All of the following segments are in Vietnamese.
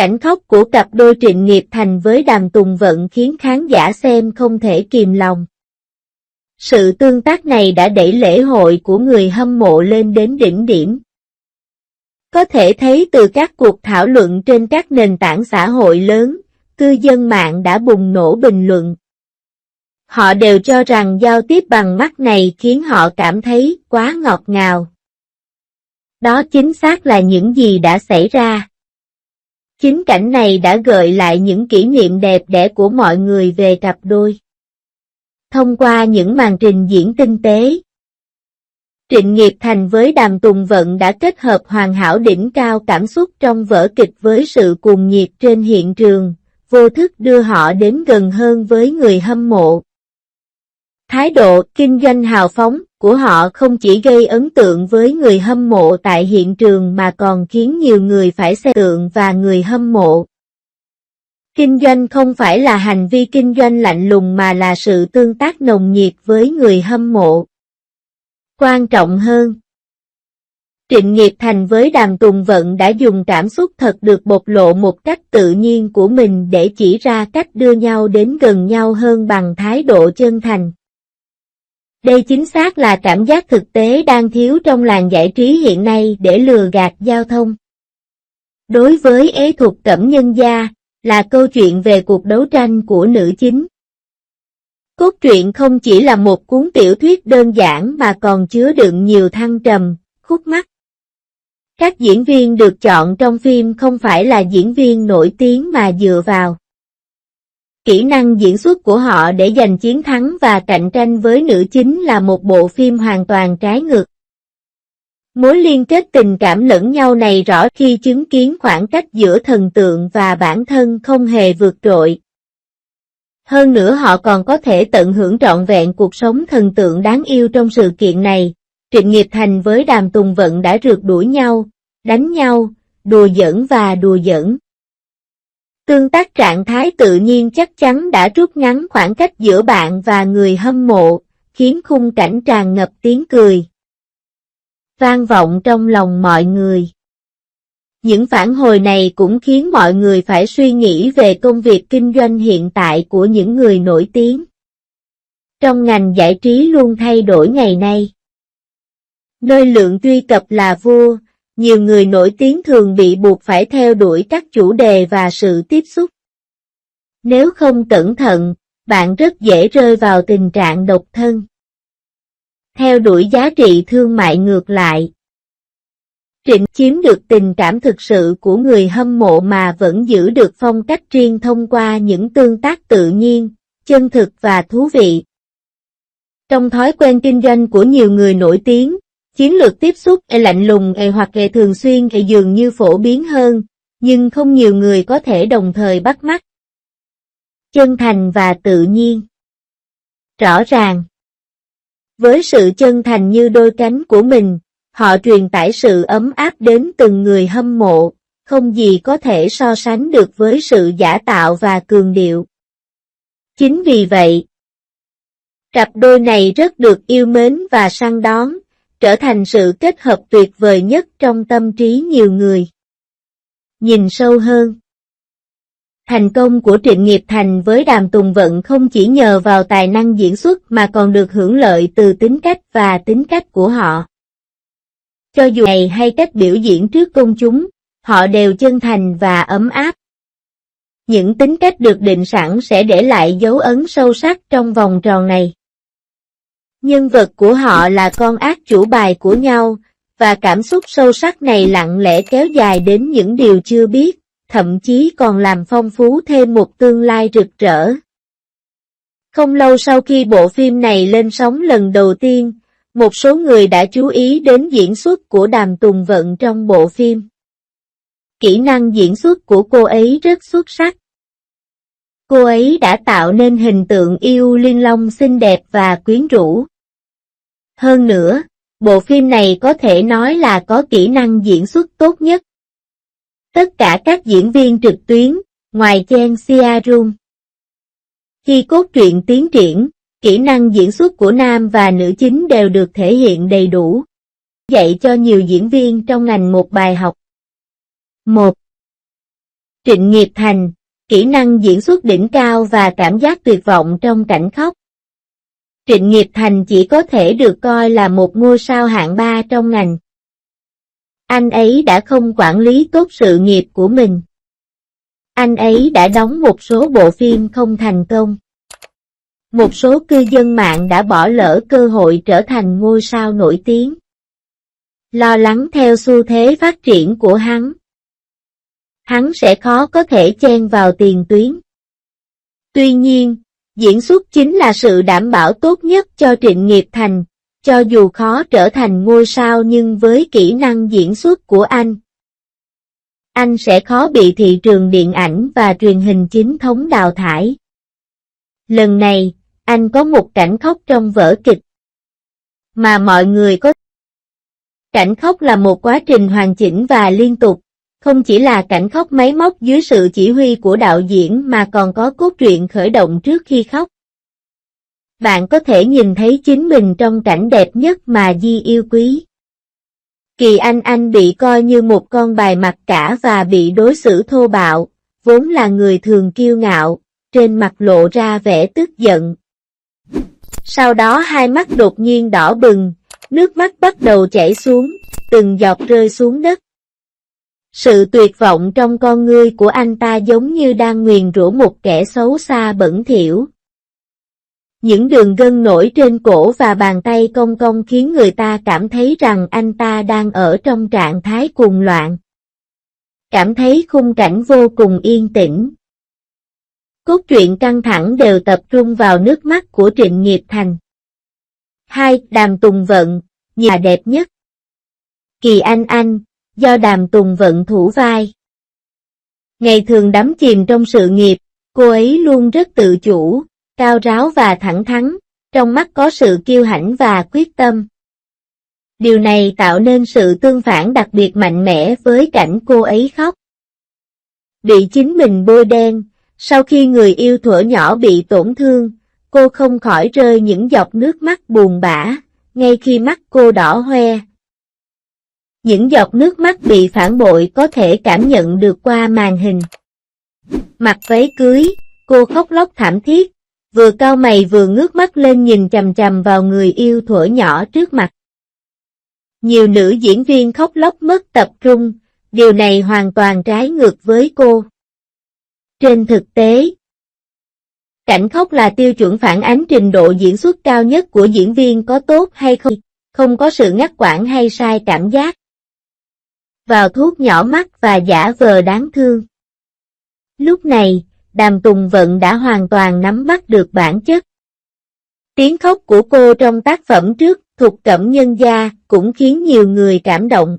Cảnh khóc của cặp đôi Trịnh Nghiệp Thành với Đàm Tùng Vận khiến khán giả xem không thể kìm lòng. Sự tương tác này đã đẩy lễ hội của người hâm mộ lên đến đỉnh điểm. Có thể thấy từ các cuộc thảo luận trên các nền tảng xã hội lớn, cư dân mạng đã bùng nổ bình luận. Họ đều cho rằng giao tiếp bằng mắt này khiến họ cảm thấy quá ngọt ngào. Đó chính xác là những gì đã xảy ra. Chính cảnh này đã gợi lại những kỷ niệm đẹp đẽ của mọi người về cặp đôi. Thông qua những màn trình diễn tinh tế, Trịnh Nghiệp Thành với Đàm Tùng Vận đã kết hợp hoàn hảo đỉnh cao cảm xúc trong vở kịch với sự cuồng nhiệt trên hiện trường, vô thức đưa họ đến gần hơn với người hâm mộ. Thái độ kinh doanh hào phóng của họ không chỉ gây ấn tượng với người hâm mộ tại hiện trường mà còn khiến nhiều người phải xem tượng và người hâm mộ. Kinh doanh không phải là hành vi kinh doanh lạnh lùng mà là sự tương tác nồng nhiệt với người hâm mộ. Quan trọng hơn, Trịnh Nghiệp Thành với Đàm Tùng Vận đã dùng cảm xúc thật được bộc lộ một cách tự nhiên của mình để chỉ ra cách đưa nhau đến gần nhau hơn bằng thái độ chân thành. Đây chính xác là cảm giác thực tế đang thiếu trong làng giải trí hiện nay để lừa gạt giao thông. Đối với ế thuật Cẩm Nhân Gia, là câu chuyện về cuộc đấu tranh của nữ chính. Cốt truyện không chỉ là một cuốn tiểu thuyết đơn giản mà còn chứa đựng nhiều thăng trầm, khúc mắc. Các diễn viên được chọn trong phim không phải là diễn viên nổi tiếng mà dựa vào kỹ năng diễn xuất của họ để giành chiến thắng và cạnh tranh với nữ chính là một bộ phim hoàn toàn trái ngược. Mối liên kết tình cảm lẫn nhau này rõ khi chứng kiến khoảng cách giữa thần tượng và bản thân không hề vượt trội. Hơn nữa họ còn có thể tận hưởng trọn vẹn cuộc sống thần tượng đáng yêu trong sự kiện này. Trịnh Nghiệp Thành với Đàm Tùng Vận đã rượt đuổi nhau, đánh nhau, đùa giỡn và đùa giỡn. Tương tác trạng thái tự nhiên chắc chắn đã rút ngắn khoảng cách giữa bạn và người hâm mộ, khiến khung cảnh tràn ngập tiếng cười vang vọng trong lòng mọi người. Những phản hồi này cũng khiến mọi người phải suy nghĩ về công việc kinh doanh hiện tại của những người nổi tiếng trong ngành giải trí luôn thay đổi ngày nay. Nơi lượng truy cập là vua, nhiều người nổi tiếng thường bị buộc phải theo đuổi các chủ đề và sự tiếp xúc. Nếu không cẩn thận, bạn rất dễ rơi vào tình trạng độc thân. Theo đuổi giá trị thương mại ngược lại. Trịnh chiếm được tình cảm thực sự của người hâm mộ mà vẫn giữ được phong cách riêng thông qua những tương tác tự nhiên, chân thực và thú vị. Trong thói quen kinh doanh của nhiều người nổi tiếng, chiến lược tiếp xúc lạnh lùng hoặc thường xuyên dường như phổ biến hơn, nhưng không nhiều người có thể đồng thời bắt mắt. Chân thành và tự nhiên. Rõ ràng. Với sự chân thành như đôi cánh của mình, họ truyền tải sự ấm áp đến từng người hâm mộ, không gì có thể so sánh được với sự giả tạo và cường điệu. Chính vì vậy, cặp đôi này rất được yêu mến và săn đón, trở thành sự kết hợp tuyệt vời nhất trong tâm trí nhiều người. Nhìn sâu hơn, thành công của Trịnh Nghiệp Thành với Đàm Tùng Vận không chỉ nhờ vào tài năng diễn xuất mà còn được hưởng lợi từ tính cách và tính cách của họ. Cho dù ngày hay cách biểu diễn trước công chúng, họ đều chân thành và ấm áp. Những tính cách được định sẵn sẽ để lại dấu ấn sâu sắc trong vòng tròn này. Nhân vật của họ là con ác chủ bài của nhau, và cảm xúc sâu sắc này lặng lẽ kéo dài đến những điều chưa biết, thậm chí còn làm phong phú thêm một tương lai rực rỡ. Không lâu sau khi bộ phim này lên sóng lần đầu tiên, một số người đã chú ý đến diễn xuất của Đàm Tùng Vận trong bộ phim. Kỹ năng diễn xuất của cô ấy rất xuất sắc. Cô ấy đã tạo nên hình tượng yêu Liên Long xinh đẹp và quyến rũ. Hơn nữa, bộ phim này có thể nói là có kỹ năng diễn xuất tốt nhất. Tất cả các diễn viên trực tuyến, ngoài Chen Xiaorum. Khi cốt truyện tiến triển, kỹ năng diễn xuất của nam và nữ chính đều được thể hiện đầy đủ. Dạy cho nhiều diễn viên trong ngành một bài học. 1. Trịnh Nghiệp Thành, kỹ năng diễn xuất đỉnh cao và cảm giác tuyệt vọng trong cảnh khóc. Trịnh Nghiệp Thành chỉ có thể được coi là một ngôi sao hạng 3 trong ngành. Anh ấy đã không quản lý tốt sự nghiệp của mình. Anh ấy đã đóng một số bộ phim không thành công. Một số cư dân mạng đã bỏ lỡ cơ hội trở thành ngôi sao nổi tiếng. Lo lắng theo xu thế phát triển của hắn. Hắn sẽ khó có thể chen vào tiền tuyến. Tuy nhiên, diễn xuất chính là sự đảm bảo tốt nhất cho Trịnh Nghiệp Thành, cho dù khó trở thành ngôi sao nhưng với kỹ năng diễn xuất của anh sẽ khó bị thị trường điện ảnh và truyền hình chính thống đào thải. Lần này, anh có một cảnh khóc trong vở kịch mà mọi người có. Cảnh khóc là một quá trình hoàn chỉnh và liên tục, không chỉ là cảnh khóc máy móc dưới sự chỉ huy của đạo diễn mà còn có cốt truyện khởi động trước khi khóc. Bạn có thể nhìn thấy chính mình trong cảnh đẹp nhất mà Di yêu quý. Kỳ Anh bị coi như một con bài mặc cả và bị đối xử thô bạo, vốn là người thường kiêu ngạo, trên mặt lộ ra vẻ tức giận. Sau đó hai mắt đột nhiên đỏ bừng, nước mắt bắt đầu chảy xuống, từng giọt rơi xuống đất. Sự tuyệt vọng trong con ngươi của anh ta giống như đang nguyền rủa một kẻ xấu xa bẩn thỉu. Những đường gân nổi trên cổ và bàn tay cong cong khiến người ta cảm thấy rằng anh ta đang ở trong trạng thái cuồng loạn. Cảm thấy khung cảnh vô cùng yên tĩnh. Cốt truyện căng thẳng đều tập trung vào nước mắt của Trịnh Nghiệp Thành. 2. Đàm Tùng Vận, nhà đẹp nhất. Kỳ Anh, do Đàm Tùng Vận thủ vai. Ngày thường đắm chìm trong sự nghiệp, cô ấy luôn rất tự chủ, cao ráo và thẳng thắn, trong mắt có sự kiêu hãnh và quyết tâm. Điều này tạo nên sự tương phản đặc biệt mạnh mẽ với cảnh cô ấy khóc. Bị chính mình bôi đen, sau khi người yêu thuở nhỏ bị tổn thương, cô không khỏi rơi những giọt nước mắt buồn bã, ngay khi mắt cô đỏ hoe. Những giọt nước mắt bị phản bội có thể cảm nhận được qua màn hình. Mặc váy cưới, cô khóc lóc thảm thiết, vừa cau mày vừa ngước mắt lên nhìn chằm chằm vào người yêu thuở nhỏ trước mặt. Nhiều nữ diễn viên khóc lóc mất tập trung, điều này hoàn toàn trái ngược với cô. Trên thực tế, cảnh khóc là tiêu chuẩn phản ánh trình độ diễn xuất cao nhất của diễn viên có tốt hay không có sự ngắt quãng hay sai cảm giác. Vào thuốc nhỏ mắt và giả vờ đáng thương. Lúc này, Đàm Tùng Vận đã hoàn toàn nắm bắt được bản chất. Tiếng khóc của cô trong tác phẩm trước, Thục Cẩm Nhân Gia, cũng khiến nhiều người cảm động.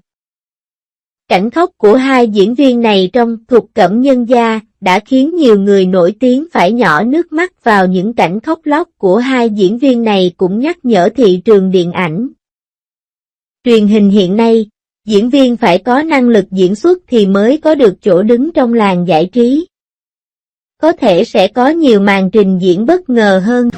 Cảnh khóc của hai diễn viên này trong Thục Cẩm Nhân Gia đã khiến nhiều người nổi tiếng phải nhỏ nước mắt vào những cảnh khóc lóc của hai diễn viên này cũng nhắc nhở thị trường điện ảnh. Truyền hình hiện nay, diễn viên phải có năng lực diễn xuất thì mới có được chỗ đứng trong làng giải trí. Có thể sẽ có nhiều màn trình diễn bất ngờ hơn.